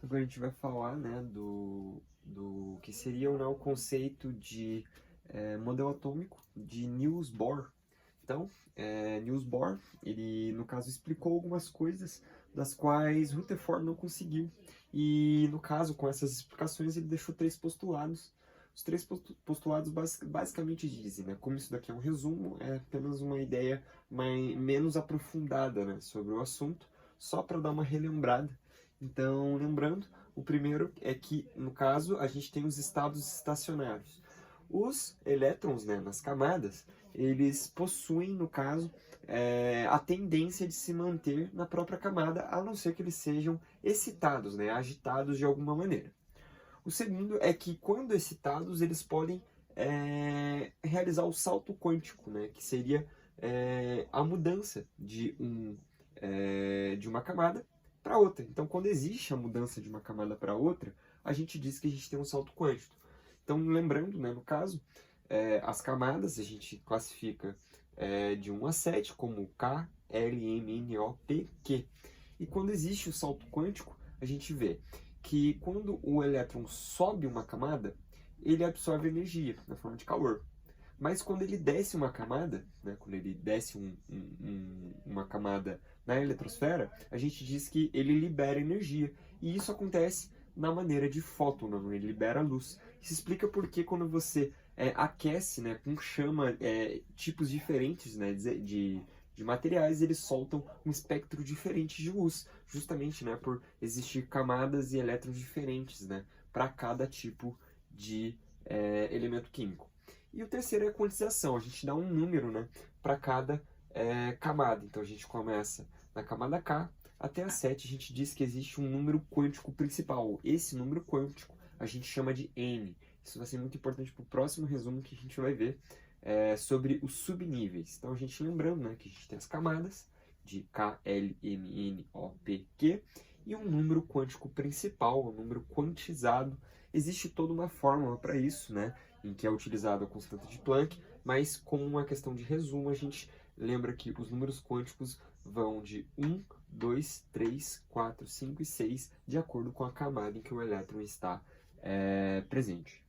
Então, agora a gente vai falar, né, do que seria, né, o conceito de modelo atômico de Niels Bohr. Então, Niels Bohr, ele, no caso, explicou algumas coisas das quais Rutherford não conseguiu. E, no caso, com essas explicações, ele deixou três postulados. Os três postulados basicamente dizem, né, como isso daqui é um resumo, é apenas uma ideia menos aprofundada, né, sobre o assunto, só para dar uma relembrada. Então, lembrando, o primeiro é que, no caso, a gente tem os estados estacionários. Os elétrons, né, nas camadas, eles possuem, no caso, a tendência de se manter na própria camada, a não ser que eles sejam excitados, né, agitados de alguma maneira. O segundo é que, quando excitados, eles podem realizar o salto quântico, né, que seria a mudança de uma camada para outra. Então, quando existe a mudança de uma camada para outra, a gente diz que a gente tem um salto quântico. Então, lembrando, né, no caso, as camadas a gente classifica de 1 a 7 como K, L, M, N, O, P, Q. E quando existe o salto quântico, a gente vê que quando o elétron sobe uma camada, ele absorve energia na forma de calor. Mas quando ele desce uma camada, né, quando ele desce uma camada na eletrosfera, a gente diz que ele libera energia. E isso acontece na maneira de fóton, né, ele libera luz. Isso explica porque quando você aquece, né, com chama, tipos diferentes, né, de materiais, eles soltam um espectro diferente de luz, justamente, né, por existir camadas e elétrons diferentes, né, para cada tipo de elemento químico. E o terceiro é a quantização, a gente dá um número, né, para cada camada. Então a gente começa na camada K até a 7, a gente diz que existe um número quântico principal. Esse número quântico a gente chama de N. Isso vai ser muito importante para o próximo resumo que a gente vai ver sobre os subníveis. Então a gente lembrando, né, que a gente tem as camadas de K, L, M, N, O, P, Q e um número quântico principal, um número quantizado. Existe toda uma fórmula para isso, né, em que é utilizado a constante de Planck, mas como uma questão de resumo, a gente lembra que os números quânticos vão de 1, 2, 3, 4, 5 e 6, de acordo com a camada em que o elétron está presente.